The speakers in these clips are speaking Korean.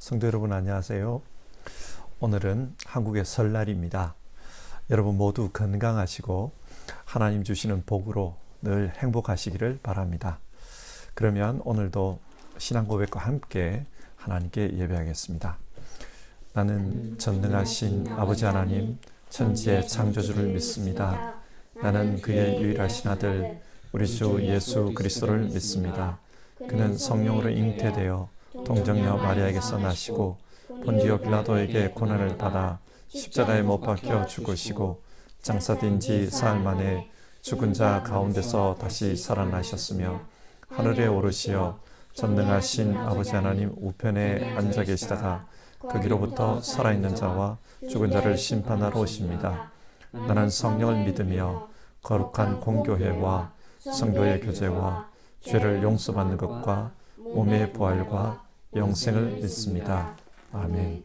성도 여러분 안녕하세요. 오늘은 한국의 설날입니다. 여러분 모두 건강하시고 하나님 주시는 복으로 늘 행복하시기를 바랍니다. 그러면 오늘도 신앙 고백과 함께 하나님께 예배하겠습니다. 나는 전능하신 아버지 하나님 천지의 창조주를 믿습니다. 나는 그의 유일하신 아들 우리 주 예수 그리스도를 믿습니다. 그는 성령으로 잉태되어 동정녀 마리아에게서 나시고 본디오 빌라도에게 고난을 받아 십자가에 못 박혀 죽으시고 장사된 지 사흘 만에 죽은 자 가운데서 다시 살아나셨으며 하늘에 오르시어 전능하신 아버지 하나님 우편에 앉아 계시다가 거기로부터 살아있는 자와 죽은 자를 심판하러 오십니다. 나는 성령을 믿으며 거룩한 공교회와 성도의 교제와 죄를 용서받는 것과 몸의 부활과 영생을 믿습니다. 아멘.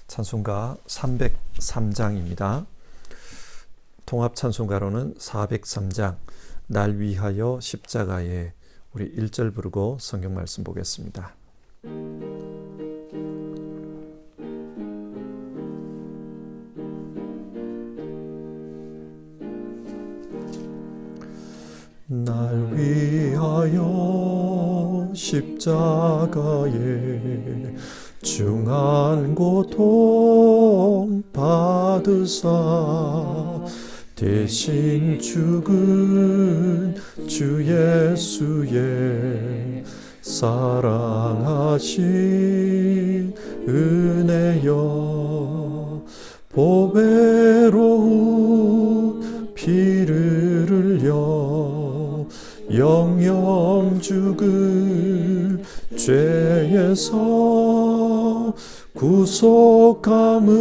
찬송가 303장입니다. 통합 찬송가로는 403장 날 위하여 십자가에 우리 1절 부르고 성경 말씀 보겠습니다. 날 위하여 십자가에 중한 고통 받으사 대신 죽은 주 예수의 사랑하신 은혜여 보배로운 피를 흘려 영영 죽을 죄에서 구속함을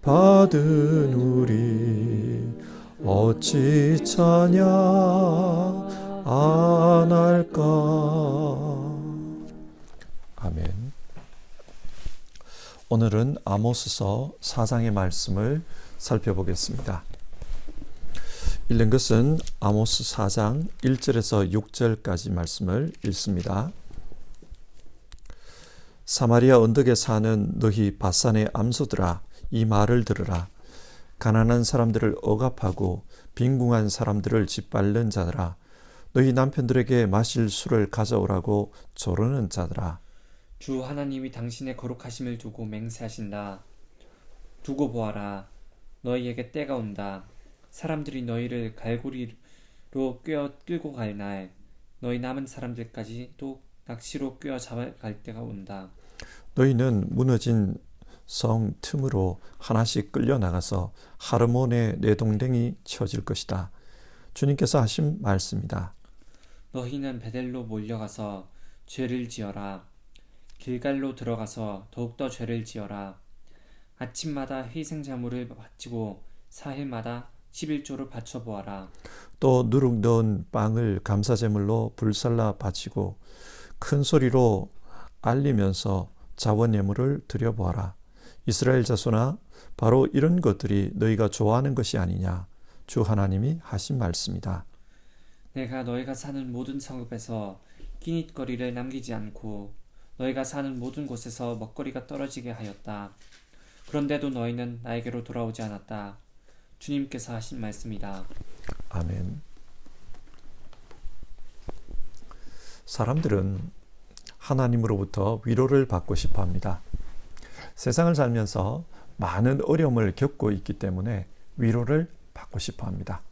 받은 우리 어찌 찬양 안 할까. 아멘. 오늘은 아모스서 4장의 말씀을 살펴보겠습니다. 읽는 것은 아모스 4장 1절에서 6절까지 말씀을 읽습니다. 사마리아 언덕에 사는 너희 바산의 암소들아, 이 말을 들으라. 가난한 사람들을 억압하고 빈궁한 사람들을 짓밟는 자들아, 너희 남편들에게 마실 술을 가져오라고 조르는 자들아, 주 하나님이 당신의 거룩하심을 두고 맹세하신다. 두고 보아라. 너희에게 때가 온다. 사람들이 너희를 갈고리로 끌고 갈 날, 너희 남은 사람들까지도 낚시로 꿰어 잡아갈 때가 온다. 너희는 무너진 성 틈으로 하나씩 끌려 나가서 하르몬의 내동댕이 쳐질 것이다. 주님께서 하신 말씀이다. 너희는 베델로 몰려가서 죄를 지어라. 길갈로 들어가서 더욱더 죄를 지어라. 아침마다 희생자물을 바치고 사흘마다 11조를 바쳐보아라. 또 누룩 넣은 빵을 감사제물로 불살라 바치고 큰 소리로 알리면서 자원 예물을 드려보아라. 이스라엘 자손아, 바로 이런 것들이 너희가 좋아하는 것이 아니냐. 주 하나님이 하신 말씀이다. 내가 너희가 사는 모든 성읍에서 끼닛거리를 남기지 않고 너희가 사는 모든 곳에서 먹거리가 떨어지게 하였다. 그런데도 너희는 나에게로 돌아오지 않았다. 주님께서 하신 말씀이다. 아멘. 사람들은 하나님으로부터 위로를 받고 싶어 합니다. 세상을 살면서 많은 어려움을 겪고 있기 때문에 위로를 받고 싶어 합니다.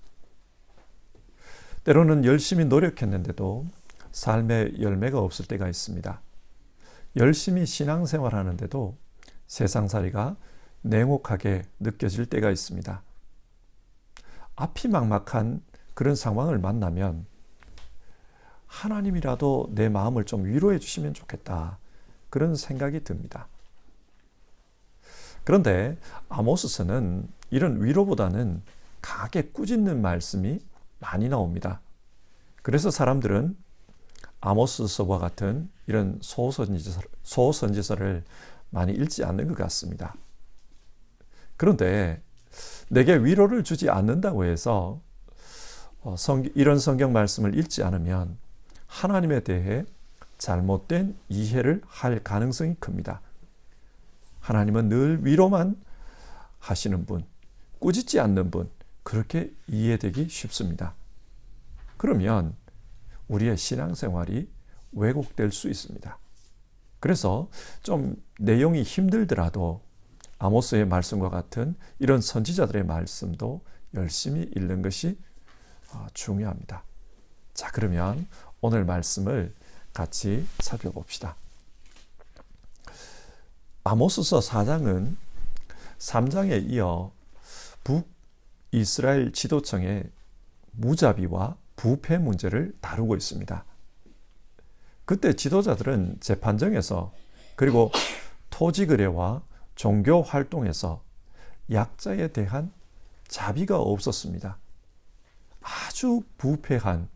때로는 열심히 노력했는데도 삶의 열매가 없을 때가 있습니다. 열심히 신앙생활 하는데도 세상살이가 냉혹하게 느껴질 때가 있습니다. 앞이 막막한 그런 상황을 만나면 하나님이라도 내 마음을 좀 위로해 주시면 좋겠다. 그런 생각이 듭니다. 그런데 아모스서는 이런 위로보다는 강하게 꾸짖는 말씀이 많이 나옵니다. 그래서 사람들은 아모스서와 같은 이런 소선지서를 많이 읽지 않는 것 같습니다. 그런데 내게 위로를 주지 않는다고 해서 이런 성경 말씀을 읽지 않으면 하나님에 대해 잘못된 이해를 할 가능성이 큽니다. 하나님은 늘 위로만 하시는 분, 꾸짖지 않는 분, 그렇게 이해되기 쉽습니다. 그러면 우리의 신앙생활이 왜곡될 수 있습니다. 그래서 좀 내용이 힘들더라도 아모스의 말씀과 같은 이런 선지자들의 말씀도 열심히 읽는 것이 중요합니다. 자, 그러면 오늘 말씀을 같이 살펴봅시다. 아모스서 4장은 3장에 이어 북이스라엘 지도층의 무자비와 부패 문제를 다루고 있습니다. 그때 지도자들은 재판정에서 그리고 토지 거래와 종교 활동에서 약자에 대한 자비가 없었습니다. 아주 부패한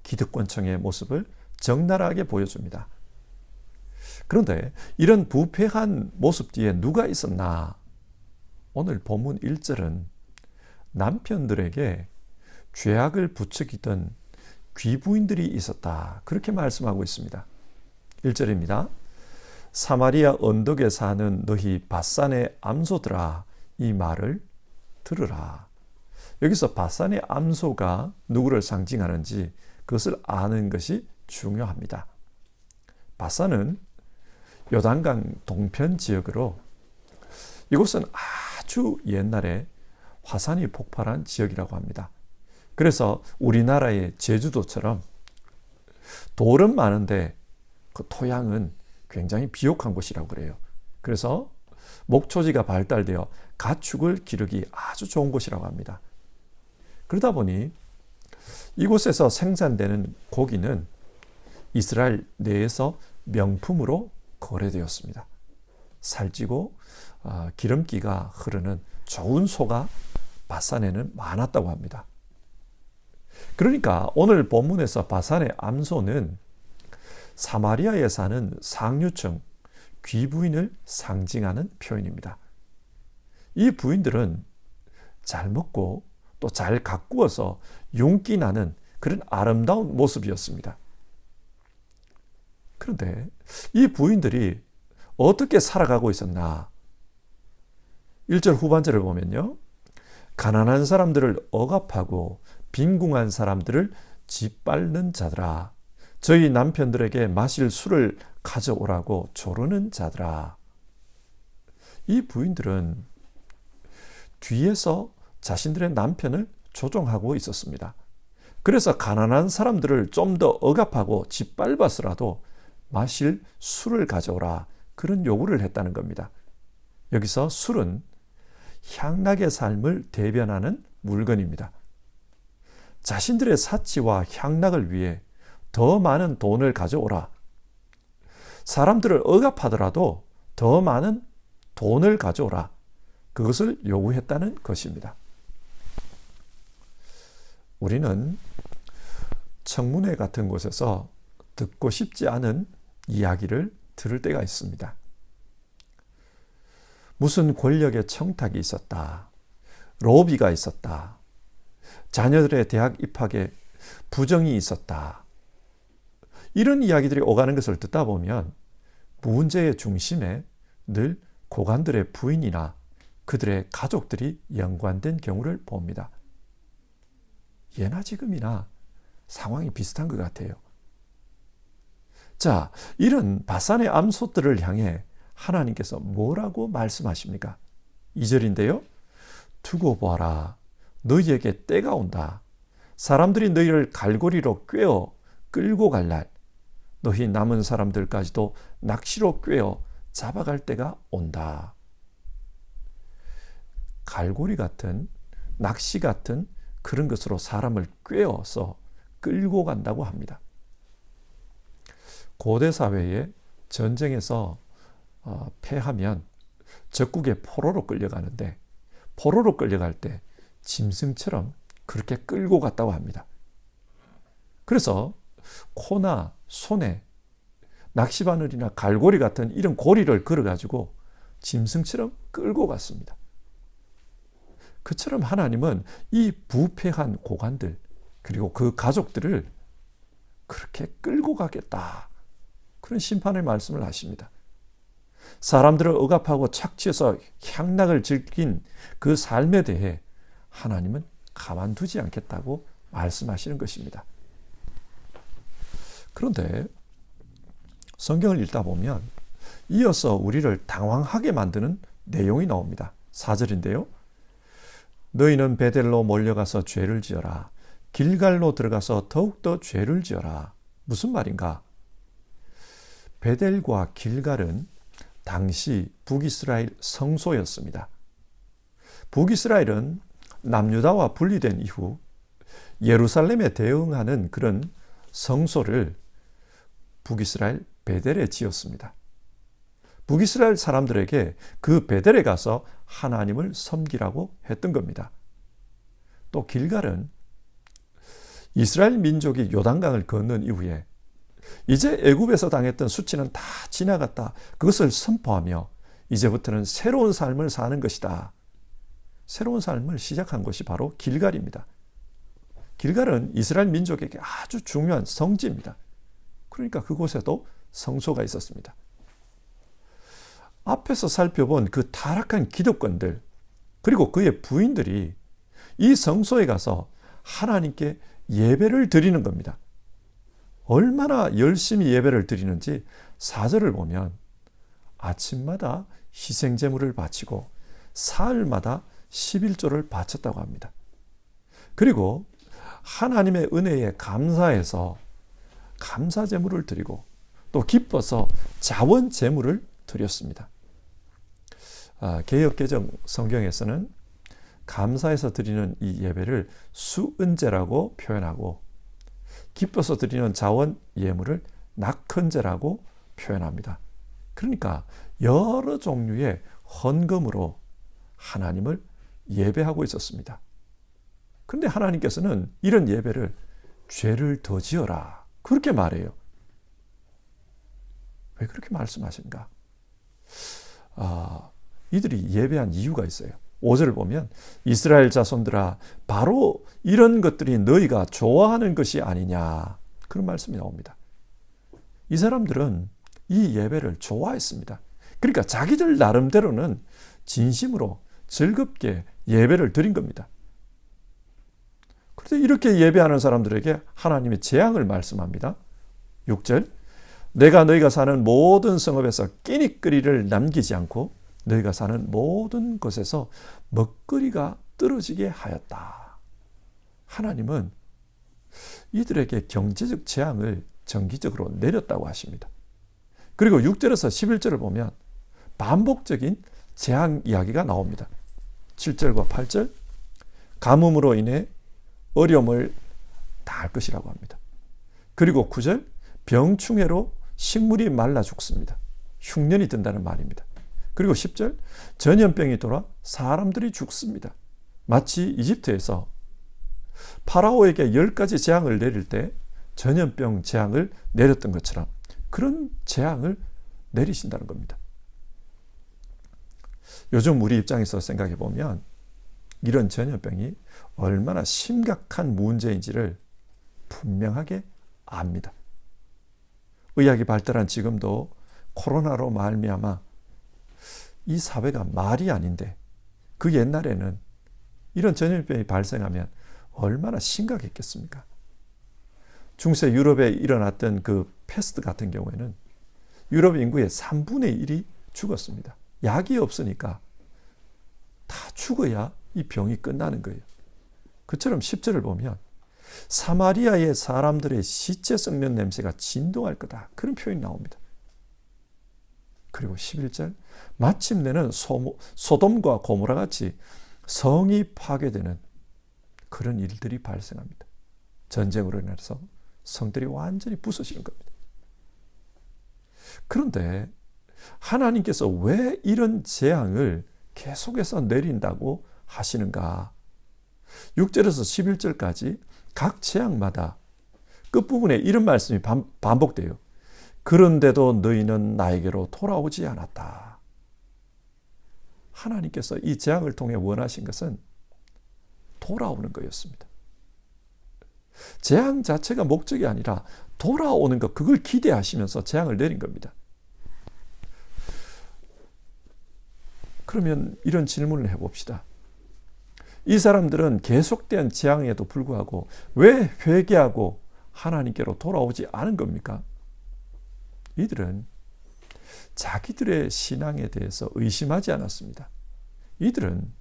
기득권층의 모습을 적나라하게 보여줍니다. 그런데 이런 부패한 모습 뒤에 누가 있었나? 오늘 본문 1절은 남편들에게 죄악을 부추기던 귀부인들이 있었다. 그렇게 말씀하고 있습니다. 1절입니다. 사마리아 언덕에 사는 너희 바산의 암소들아, 이 말을 들으라. 여기서 바산의 암소가 누구를 상징하는지 그것을 아는 것이 중요합니다. 바산은 요단강 동편 지역으로 이곳은 아주 옛날에 화산이 폭발한 지역이라고 합니다. 그래서 우리나라의 제주도처럼 돌은 많은데 그 토양은 굉장히 비옥한 곳이라고 그래요. 그래서 목초지가 발달되어 가축을 기르기 아주 좋은 곳이라고 합니다. 그러다 보니 이곳에서 생산되는 고기는 이스라엘 내에서 명품으로 거래되었습니다. 살찌고 기름기가 흐르는 좋은 소가 바산에는 많았다고 합니다. 그러니까 오늘 본문에서 바산의 암소는 사마리아에 사는 상류층 귀부인을 상징하는 표현입니다. 이 부인들은 잘 먹고 또 잘 가꾸어서 윤기 나는 그런 아름다운 모습이었습니다. 그런데 이 부인들이 어떻게 살아가고 있었나? 1절 후반절을 보면요. 가난한 사람들을 억압하고 빈궁한 사람들을 짓밟는 자들아, 저희 남편들에게 마실 술을 가져오라고 조르는 자들아. 이 부인들은 뒤에서 자신들의 남편을 조종하고 있었습니다. 그래서 가난한 사람들을 좀 더 억압하고 짓밟아서라도 마실 술을 가져오라, 그런 요구를 했다는 겁니다. 여기서 술은 향락의 삶을 대변하는 물건입니다. 자신들의 사치와 향락을 위해 더 많은 돈을 가져오라. 사람들을 억압하더라도 더 많은 돈을 가져오라. 그것을 요구했다는 것입니다. 우리는 청문회 같은 곳에서 듣고 싶지 않은 이야기를 들을 때가 있습니다. 무슨 권력의 청탁이 있었다. 로비가 있었다. 자녀들의 대학 입학에 부정이 있었다. 이런 이야기들이 오가는 것을 듣다 보면 문제의 중심에 늘 고관들의 부인이나 그들의 가족들이 연관된 경우를 봅니다. 예나 지금이나 상황이 비슷한 것 같아요. 자, 이런 바산의 암소들을 향해 하나님께서 뭐라고 말씀하십니까? 2절인데요. 두고 보아라. 너희에게 때가 온다. 사람들이 너희를 갈고리로 꿰어 끌고 갈 날, 너희 남은 사람들까지도 낚시로 꿰어 잡아갈 때가 온다. 갈고리 같은, 낚시 같은 그런 것으로 사람을 꿰어서 끌고 간다고 합니다. 고대 사회에 전쟁에서 패하면 적국의 포로로 끌려가는데, 포로로 끌려갈 때 짐승처럼 그렇게 끌고 갔다고 합니다. 그래서 코나 손에 낚시바늘이나 갈고리 같은 이런 고리를 걸어가지고 짐승처럼 끌고 갔습니다. 그처럼 하나님은 이 부패한 고관들 그리고 그 가족들을 그렇게 끌고 가겠다. 그런 심판의 말씀을 하십니다. 사람들을 억압하고 착취해서 향락을 즐긴 그 삶에 대해 하나님은 가만두지 않겠다고 말씀하시는 것입니다. 그런데 성경을 읽다 보면 이어서 우리를 당황하게 만드는 내용이 나옵니다. 4절인데요. 너희는 베델로 몰려가서 죄를 지어라. 길갈로 들어가서 더욱더 죄를 지어라. 무슨 말인가? 베델과 길갈은 당시 북이스라엘 성소였습니다. 북이스라엘은 남유다와 분리된 이후 예루살렘에 대응하는 그런 성소를 북이스라엘 베델에 지었습니다. 북이스라엘 사람들에게 그 베델에 가서 하나님을 섬기라고 했던 겁니다. 또 길갈은 이스라엘 민족이 요단강을 건넌 이후에 이제 애굽에서 당했던 수치는 다 지나갔다. 그것을 선포하며 이제부터는 새로운 삶을 사는 것이다. 새로운 삶을 시작한 것이 바로 길갈입니다. 길갈은 이스라엘 민족에게 아주 중요한 성지입니다. 그러니까 그곳에도 성소가 있었습니다. 앞에서 살펴본 그 타락한 기득권들 그리고 그의 부인들이 이 성소에 가서 하나님께 예배를 드리는 겁니다. 얼마나 열심히 예배를 드리는지 4절을 보면 아침마다 희생제물을 바치고 사흘마다 11조를 바쳤다고 합니다. 그리고 하나님의 은혜에 감사해서 감사제물을 드리고 또 기뻐서 자원제물을 드렸습니다. 개역개정 성경에서는 감사해서 드리는 이 예배를 수은제라고 표현하고 기뻐서 드리는 자원 예물을 낙헌제라고 표현합니다. 그러니까 여러 종류의 헌금으로 하나님을 예배하고 있었습니다. 그런데 하나님께서는 이런 예배를 죄를 더 지어라 그렇게 말해요. 왜 그렇게 말씀하신가? 이들이 예배한 이유가 있어요. 5절을 보면 이스라엘 자손들아 바로 이런 것들이 너희가 좋아하는 것이 아니냐 그런 말씀이 나옵니다. 이 사람들은 이 예배를 좋아했습니다. 그러니까 자기들 나름대로는 진심으로 즐겁게 예배를 드린 겁니다. 그런데 이렇게 예배하는 사람들에게 하나님의 재앙을 말씀합니다. 6절 내가 너희가 사는 모든 성읍에서 끼니거리를 남기지 않고 너희가 사는 모든 곳에서 먹거리가 떨어지게 하였다. 하나님은 이들에게 경제적 재앙을 정기적으로 내렸다고 하십니다. 그리고 6절에서 11절을 보면 반복적인 재앙 이야기가 나옵니다. 7절과 8절 가뭄으로 인해 어려움을 당할 것이라고 합니다. 그리고 9절 병충해로 식물이 말라 죽습니다. 흉년이 든다는 말입니다. 그리고 10절 전염병이 돌아 사람들이 죽습니다. 마치 이집트에서 파라오에게 10가지 재앙을 내릴 때 전염병 재앙을 내렸던 것처럼 그런 재앙을 내리신다는 겁니다. 요즘 우리 입장에서 생각해 보면 이런 전염병이 얼마나 심각한 문제인지를 분명하게 압니다. 의학이 발달한 지금도 코로나로 말미암아 이 사회가 말이 아닌데 그 옛날에는 이런 전염병이 발생하면 얼마나 심각했겠습니까? 중세 유럽에 일어났던 그 패스트 같은 경우에는 유럽 인구의 3분의 1이 죽었습니다. 약이 없으니까 다 죽어야 이 병이 끝나는 거예요. 그처럼 10절을 보면 사마리아의 사람들의 시체 썩는 냄새가 진동할 거다. 그런 표현이 나옵니다. 그리고 11절 마침내는 소돔과 고모라 같이 성이 파괴되는 그런 일들이 발생합니다. 전쟁으로 인해서 성들이 완전히 부서지는 겁니다. 그런데 하나님께서 왜 이런 재앙을 계속해서 내린다고 하시는가? 6절에서 11절까지 각 재앙마다 끝부분에 이런 말씀이 반복돼요. 그런데도 너희는 나에게로 돌아오지 않았다. 하나님께서 이 재앙을 통해 원하신 것은 돌아오는 거였습니다. 재앙 자체가 목적이 아니라 돌아오는 것, 그걸 기대하시면서 재앙을 내린 겁니다. 그러면 이런 질문을 해봅시다. 이 사람들은 계속된 재앙에도 불구하고 왜 회개하고 하나님께로 돌아오지 않은 겁니까? 이들은 자기들의 신앙에 대해서 의심하지 않았습니다. 이들은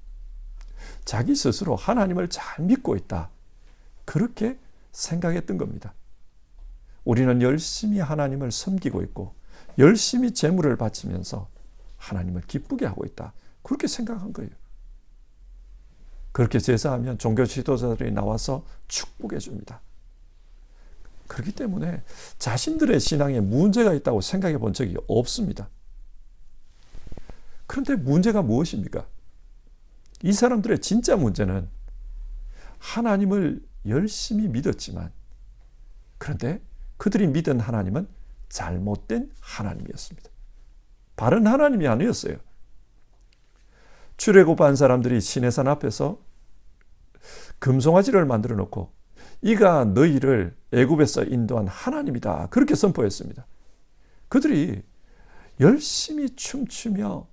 자기 스스로 하나님을 잘 믿고 있다, 그렇게 생각했던 겁니다. 우리는 열심히 하나님을 섬기고 있고 열심히 제물을 바치면서 하나님을 기쁘게 하고 있다, 그렇게 생각한 거예요. 그렇게 제사하면 종교 지도자들이 나와서 축복해 줍니다. 그렇기 때문에 자신들의 신앙에 문제가 있다고 생각해 본 적이 없습니다. 그런데 문제가 무엇입니까? 이 사람들의 진짜 문제는 하나님을 열심히 믿었지만, 그런데 그들이 믿은 하나님은 잘못된 하나님이었습니다. 바른 하나님이 아니었어요. 출애굽한 사람들이 시내산 앞에서 금송아지를 만들어 놓고 이가 너희를 애굽에서 인도한 하나님이다, 그렇게 선포했습니다. 그들이 열심히 춤추며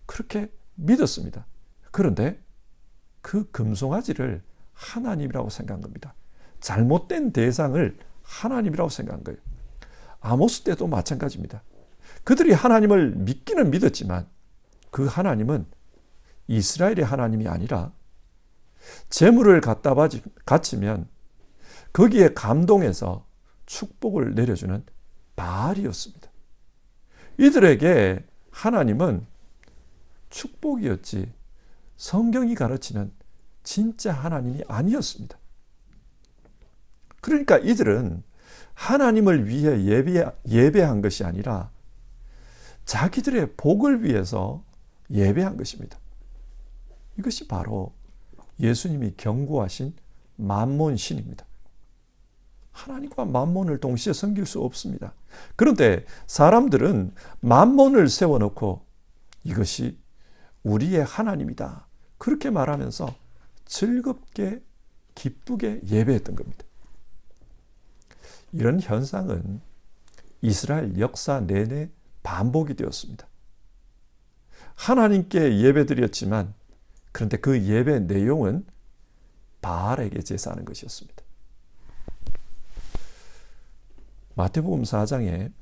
그렇게 믿었습니다. 그런데 그 금송아지를 하나님이라고 생각한 겁니다. 잘못된 대상을 하나님이라고 생각한 거예요. 아모스 때도 마찬가지입니다. 그들이 하나님을 믿기는 믿었지만 그 하나님은 이스라엘의 하나님이 아니라 재물을 갖다 바치면 거기에 감동해서 축복을 내려주는 바알이었습니다. 이들에게 하나님은 축복이었지 성경이 가르치는 진짜 하나님이 아니었습니다. 그러니까 이들은 하나님을 위해 예배한 것이 아니라 자기들의 복을 위해서 예배한 것입니다. 이것이 바로 예수님이 경고하신 만몬신입니다. 하나님과 만몬을 동시에 섬길 수 없습니다. 그런데 사람들은 만몬을 세워놓고 이것이 우리의 하나님이다, 그렇게 말하면서 즐겁게 기쁘게 예배했던 겁니다. 이런 현상은 이스라엘 역사 내내 반복이 되었습니다. 하나님께 예배드렸지만 그런데 그 예배 내용은 바알에게 제사하는 것이었습니다. 마태복음 4장에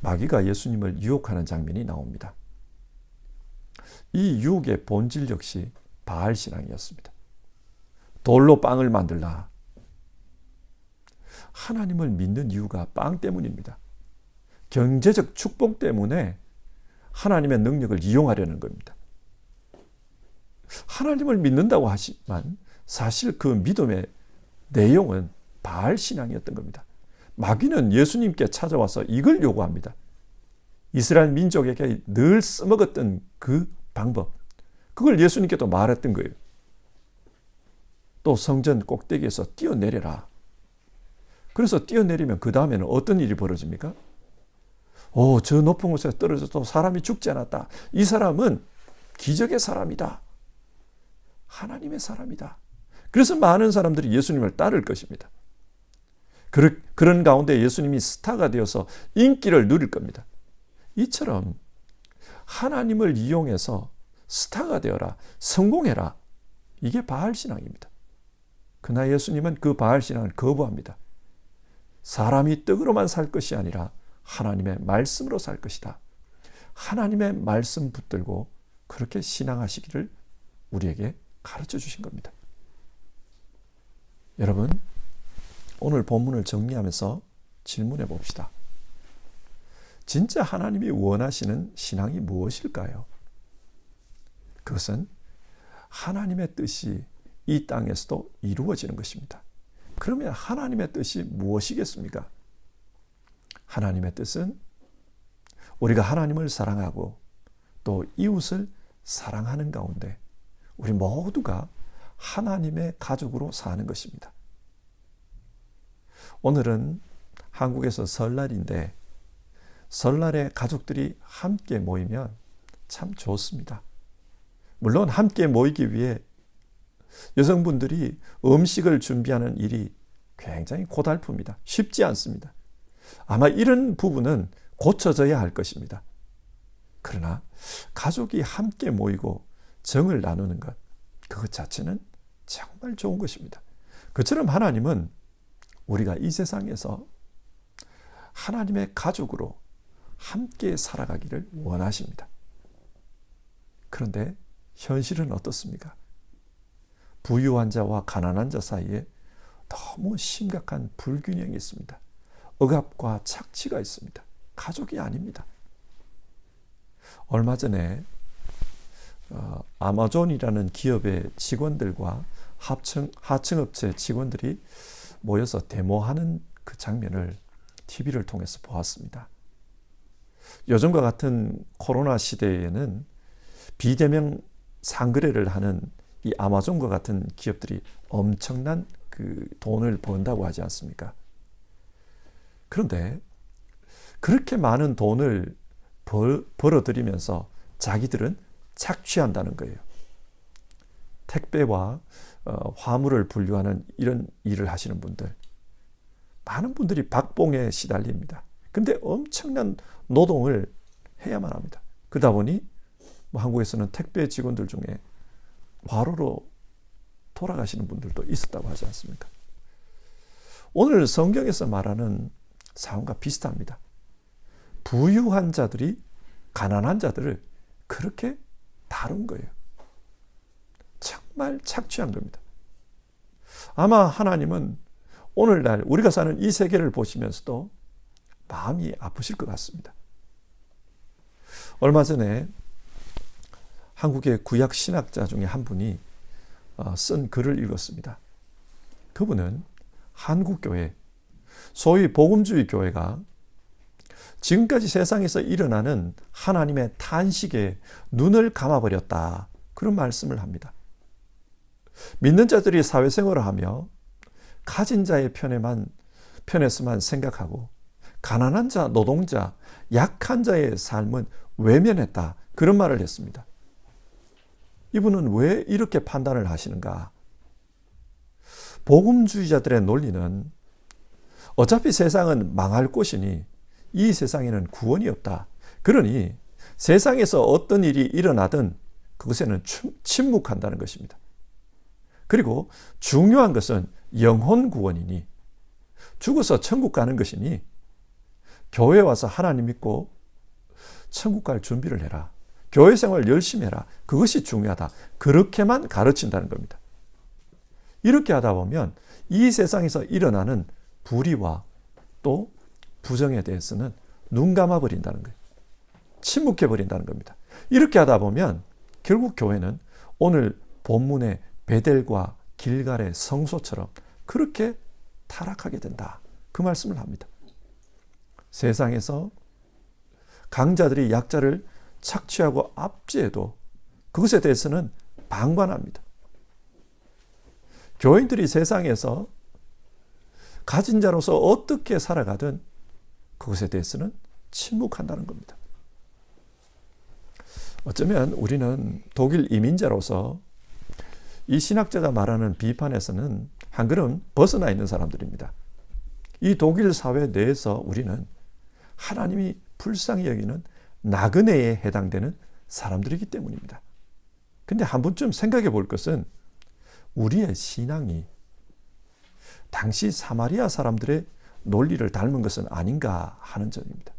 마귀가 예수님을 유혹하는 장면이 나옵니다. 이 유혹의 본질 역시 바알 신앙이었습니다. 돌로 빵을 만들라. 하나님을 믿는 이유가 빵 때문입니다. 경제적 축복 때문에 하나님의 능력을 이용하려는 겁니다. 하나님을 믿는다고 하지만 사실 그 믿음의 내용은 바알 신앙이었던 겁니다. 마귀는 예수님께 찾아와서 이걸 요구합니다. 이스라엘 민족에게 늘 써먹었던 그 방법, 그걸 예수님께도 말했던 거예요. 또 성전 꼭대기에서 뛰어내려라. 그래서 뛰어내리면 그 다음에는 어떤 일이 벌어집니까? 저 높은 곳에 떨어져도 사람이 죽지 않았다. 이 사람은 기적의 사람이다. 하나님의 사람이다. 그래서 많은 사람들이 예수님을 따를 것입니다. 그런 가운데 예수님이 스타가 되어서 인기를 누릴 겁니다. 이처럼 하나님을 이용해서 스타가 되어라, 성공해라, 이게 바알 신앙입니다. 그러나 예수님은 그 바알 신앙을 거부합니다. 사람이 떡으로만 살 것이 아니라 하나님의 말씀으로 살 것이다. 하나님의 말씀 붙들고 그렇게 신앙하시기를 우리에게 가르쳐 주신 겁니다. 여러분, 오늘 본문을 정리하면서 질문해 봅시다. 진짜 하나님이 원하시는 신앙이 무엇일까요? 그것은 하나님의 뜻이 이 땅에서도 이루어지는 것입니다. 그러면 하나님의 뜻이 무엇이겠습니까? 하나님의 뜻은 우리가 하나님을 사랑하고 또 이웃을 사랑하는 가운데 우리 모두가 하나님의 가족으로 사는 것입니다. 오늘은 한국에서 설날인데 설날에 가족들이 함께 모이면 참 좋습니다. 물론 함께 모이기 위해 여성분들이 음식을 준비하는 일이 굉장히 고달픕니다. 쉽지 않습니다. 아마 이런 부분은 고쳐져야 할 것입니다. 그러나 가족이 함께 모이고 정을 나누는 것, 그것 자체는 정말 좋은 것입니다. 그처럼 하나님은 우리가 이 세상에서 하나님의 가족으로 함께 살아가기를 원하십니다. 그런데 현실은 어떻습니까? 부유한 자와 가난한 자 사이에 너무 심각한 불균형이 있습니다. 억압과 착취가 있습니다. 가족이 아닙니다. 얼마 전에 아마존이라는 기업의 직원들과 하청업체 직원들이 모여서 데모하는 그 장면을 TV를 통해서 보았습니다. 요즘과 같은 코로나 시대에는 비대면 상거래를 하는 이 아마존과 같은 기업들이 엄청난 그 돈을 번다고 하지 않습니까? 그런데 그렇게 많은 돈을 벌어들이면서 자기들은 착취한다는 거예요. 택배와 화물을 분류하는 이런 일을 하시는 분들, 많은 분들이 박봉에 시달립니다. 근데 엄청난 노동을 해야만 합니다. 그러다 보니 한국에서는 택배 직원들 중에 과로로 돌아가시는 분들도 있었다고 하지 않습니까? 오늘 성경에서 말하는 상황과 비슷합니다. 부유한 자들이 가난한 자들을 그렇게 다룬 거예요. 정말 착취한 겁니다. 아마 하나님은 오늘날 우리가 사는 이 세계를 보시면서도 마음이 아프실 것 같습니다. 얼마 전에 한국의 구약 신학자 중에 한 분이 쓴 글을 읽었습니다. 그분은 한국교회, 소위 복음주의 교회가 지금까지 세상에서 일어나는 하나님의 탄식에 눈을 감아버렸다, 그런 말씀을 합니다. 믿는 자들이 사회생활을 하며 가진 자의 편에서만 생각하고 가난한 자, 노동자, 약한 자의 삶은 외면했다, 그런 말을 했습니다. 이분은 왜 이렇게 판단을 하시는가? 복음주의자들의 논리는 어차피 세상은 망할 곳이니 이 세상에는 구원이 없다. 그러니 세상에서 어떤 일이 일어나든 그것에는 침묵한다는 것입니다. 그리고 중요한 것은 영혼 구원이니, 죽어서 천국 가는 것이니 교회 와서 하나님 믿고 천국 갈 준비를 해라. 교회 생활 열심히 해라. 그것이 중요하다. 그렇게만 가르친다는 겁니다. 이렇게 하다 보면 이 세상에서 일어나는 불의와 또 부정에 대해서는 눈 감아버린다는 거예요. 침묵해버린다는 겁니다. 이렇게 하다 보면 결국 교회는 오늘 본문의 베델과 길갈의 성소처럼 그렇게 타락하게 된다, 그 말씀을 합니다. 세상에서 강자들이 약자를 착취하고 압제해도 그것에 대해서는 방관합니다. 교인들이 세상에서 가진 자로서 어떻게 살아가든 그것에 대해서는 침묵한다는 겁니다. 어쩌면 우리는 독일 이민자로서 이 신학자가 말하는 비판에서는 한 걸음 벗어나 있는 사람들입니다. 이 독일 사회 내에서 우리는 하나님이 불쌍히 여기는 나그네에 해당되는 사람들이기 때문입니다. 근데 한 번쯤 생각해 볼 것은 우리의 신앙이 당시 사마리아 사람들의 논리를 닮은 것은 아닌가 하는 점입니다.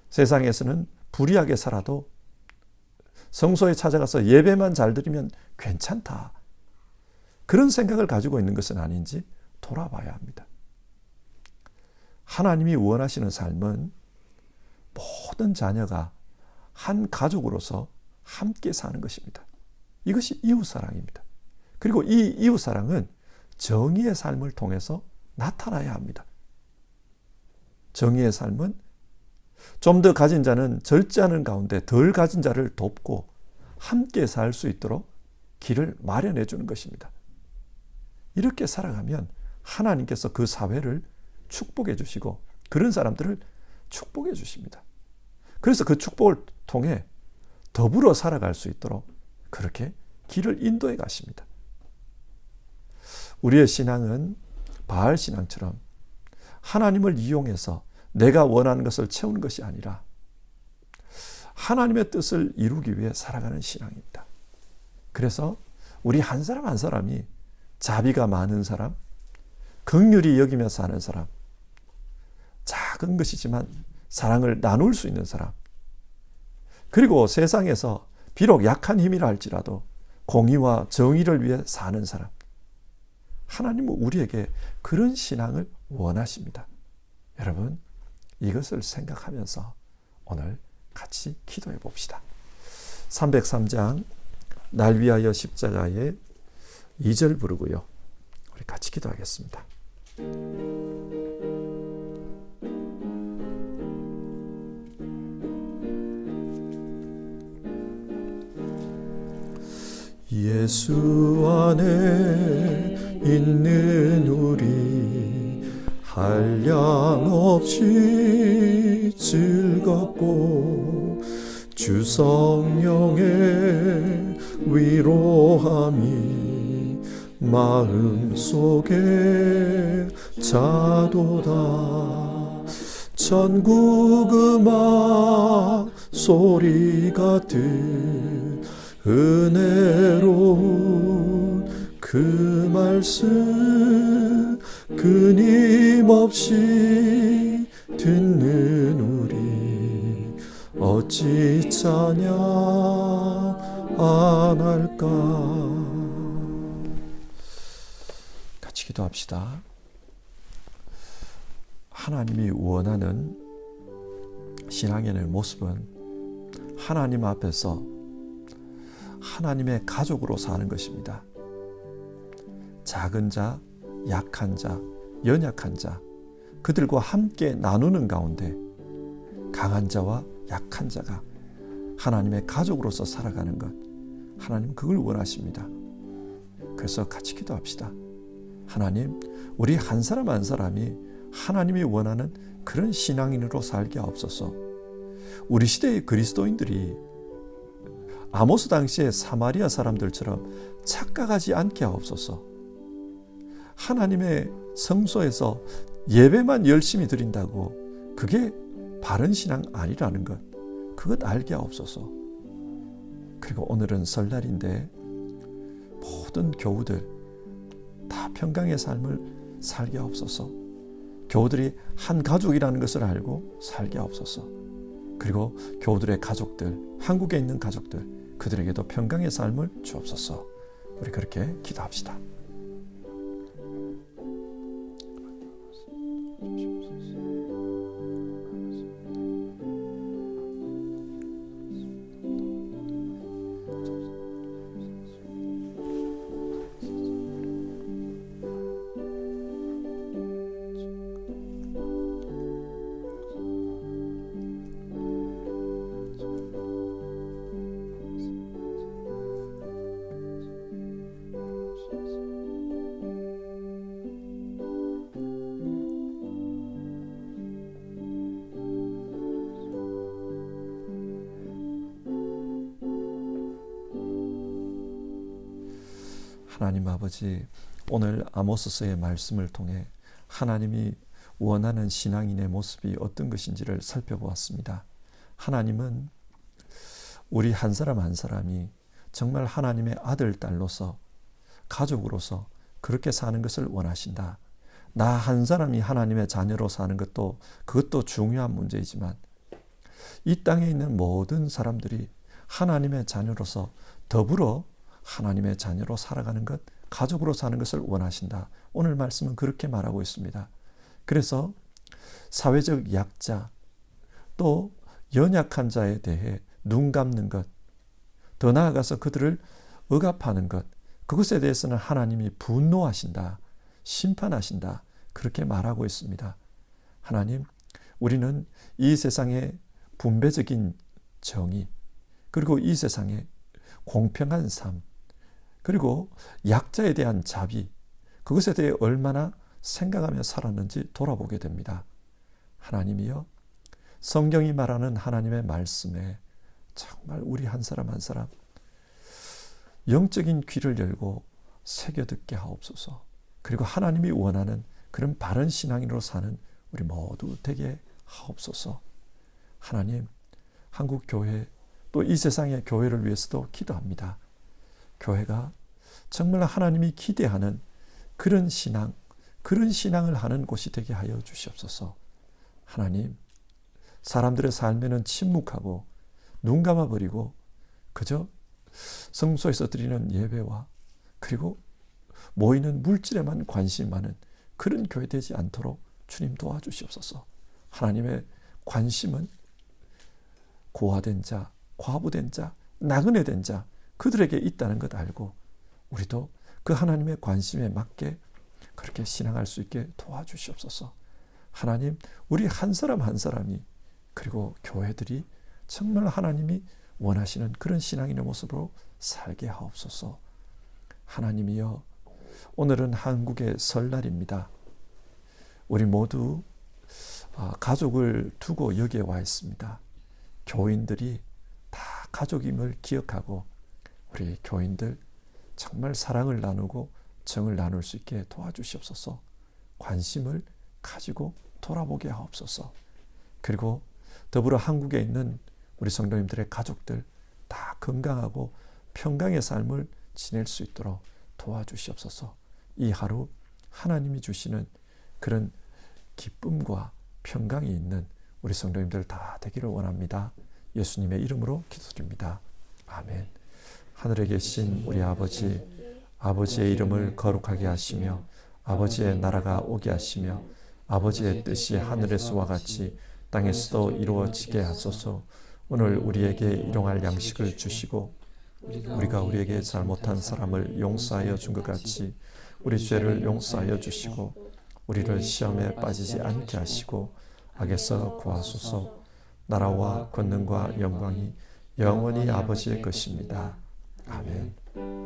세상에서는 불의하게 살아도 성소에 찾아가서 예배만 잘 드리면 괜찮다, 그런 생각을 가지고 있는 것은 아닌지 돌아봐야 합니다. 하나님이 원하시는 삶은 모든 자녀가 한 가족으로서 함께 사는 것입니다. 이것이 이웃사랑입니다. 그리고 이 이웃사랑은 정의의 삶을 통해서 나타나야 합니다. 정의의 삶은 좀 더 가진 자는 절제하는 가운데 덜 가진 자를 돕고 함께 살 수 있도록 길을 마련해 주는 것입니다. 이렇게 살아가면 하나님께서 그 사회를 축복해 주시고 그런 사람들을 축복해 주십니다. 그래서 그 축복을 통해 더불어 살아갈 수 있도록 그렇게 길을 인도해 가십니다. 우리의 신앙은 바알 신앙처럼 하나님을 이용해서 내가 원하는 것을 채우는 것이 아니라 하나님의 뜻을 이루기 위해 살아가는 신앙입니다. 그래서 우리 한 사람 한 사람이 자비가 많은 사람, 긍휼히 여기며 사는 사람, 작은 것이지만 사랑을 나눌 수 있는 사람, 그리고 세상에서 비록 약한 힘이라 할지라도 공의와 정의를 위해 사는 사람, 하나님은 우리에게 그런 신앙을 원하십니다. 여러분, 이것을 생각하면서 오늘 같이 기도해 봅시다. 303장 날 위하여 십자가의 2절 부르고요. 우리 같이 기도하겠습니다. 예수 안에 있는 우리 한량없이 즐겁고 주 성령의 위로함이 마음속에 자도다. 천국 음악 소리 같은 은혜로운 그 말씀 끊임없이 듣는 우리 어찌 찬양 안 할까. 같이 기도합시다. 하나님이 원하는 신앙의 모습은 하나님 앞에서 하나님의 가족으로 사는 것입니다. 작은 자, 약한 자, 연약한 자, 그들과 함께 나누는 가운데 강한 자와 약한 자가 하나님의 가족으로서 살아가는 것, 하나님 그걸 원하십니다. 그래서 같이 기도합시다. 하나님, 우리 한 사람 한 사람이 하나님이 원하는 그런 신앙인으로 살게 하옵소서. 우리 시대의 그리스도인들이 아모스 당시의 사마리아 사람들처럼 착각하지 않게 하옵소서. 하나님의 성소에서 예배만 열심히 드린다고 그게 바른 신앙 아니라는 것, 그것 알게 하옵소서. 그리고 오늘은 설날인데 모든 교우들 다 평강의 삶을 살게 하옵소서. 교우들이 한 가족이라는 것을 알고 살게 하옵소서. 그리고 교우들의 가족들, 한국에 있는 가족들, 그들에게도 평강의 삶을 주옵소서. 우리 그렇게 기도합시다. 하나님 아버지, 오늘 아모스서의 말씀을 통해 하나님이 원하는 신앙인의 모습이 어떤 것인지를 살펴보았습니다. 하나님은 우리 한 사람 한 사람이 정말 하나님의 아들, 딸로서 가족으로서 그렇게 사는 것을 원하신다. 나 한 사람이 하나님의 자녀로 사는 것도 그것도 중요한 문제이지만 이 땅에 있는 모든 사람들이 하나님의 자녀로서 더불어 하나님의 자녀로 살아가는 것, 가족으로 사는 것을 원하신다. 오늘 말씀은 그렇게 말하고 있습니다. 그래서 사회적 약자, 또 연약한 자에 대해 눈 감는 것, 더 나아가서 그들을 억압하는 것, 그것에 대해서는 하나님이 분노하신다, 심판하신다, 그렇게 말하고 있습니다. 하나님, 우리는 이 세상의 분배적인 정의, 그리고 이 세상의 공평한 삶, 그리고 약자에 대한 자비, 그것에 대해 얼마나 생각하며 살았는지 돌아보게 됩니다. 하나님이여, 성경이 말하는 하나님의 말씀에 정말 우리 한 사람 한 사람, 영적인 귀를 열고 새겨 듣게 하옵소서. 그리고 하나님이 원하는 그런 바른 신앙인으로 사는 우리 모두 되게 하옵소서. 하나님, 한국 교회 또 이 세상의 교회를 위해서도 기도합니다. 교회가 정말 하나님이 기대하는 그런 신앙, 그런 신앙을 하는 곳이 되게 하여 주시옵소서. 하나님, 사람들의 삶에는 침묵하고 눈 감아버리고 그저 성소에서 드리는 예배와 그리고 모이는 물질에만 관심 많은 그런 교회 되지 않도록 주님 도와주시옵소서. 하나님의 관심은 고아된 자, 과부된 자, 나그네 된 자, 그들에게 있다는 것 알고 우리도 그 하나님의 관심에 맞게 그렇게 신앙할 수 있게 도와주시옵소서. 하나님, 우리 한 사람 한 사람이 그리고 교회들이 정말 하나님이 원하시는 그런 신앙인의 모습으로 살게 하옵소서. 하나님이여, 오늘은 한국의 설날입니다. 우리 모두 가족을 두고 여기에 와 있습니다. 교인들이 다 가족임을 기억하고 우리 교인들 정말 사랑을 나누고 정을 나눌 수 있게 도와주시옵소서. 관심을 가지고 돌아보게 하옵소서. 그리고 더불어 한국에 있는 우리 성도님들의 가족들 다 건강하고 평강의 삶을 지낼 수 있도록 도와주시옵소서. 이 하루 하나님이 주시는 그런 기쁨과 평강이 있는 우리 성도님들 다 되기를 원합니다. 예수님의 이름으로 기도드립니다. 아멘. 하늘에 계신 우리 아버지, 아버지의 이름을 거룩하게 하시며 아버지의 나라가 오게 하시며 아버지의 뜻이 하늘에서와 같이 땅에서도 이루어지게 하소서. 오늘 우리에게 일용할 양식을 주시고 우리가 우리에게 잘못한 사람을 용서하여 준 것 같이 우리 죄를 용서하여 주시고 우리를 시험에 빠지지 않게 하시고 악에서 구하소서. 나라와 권능과 영광이 영원히 아버지의 것입니다. 아멘.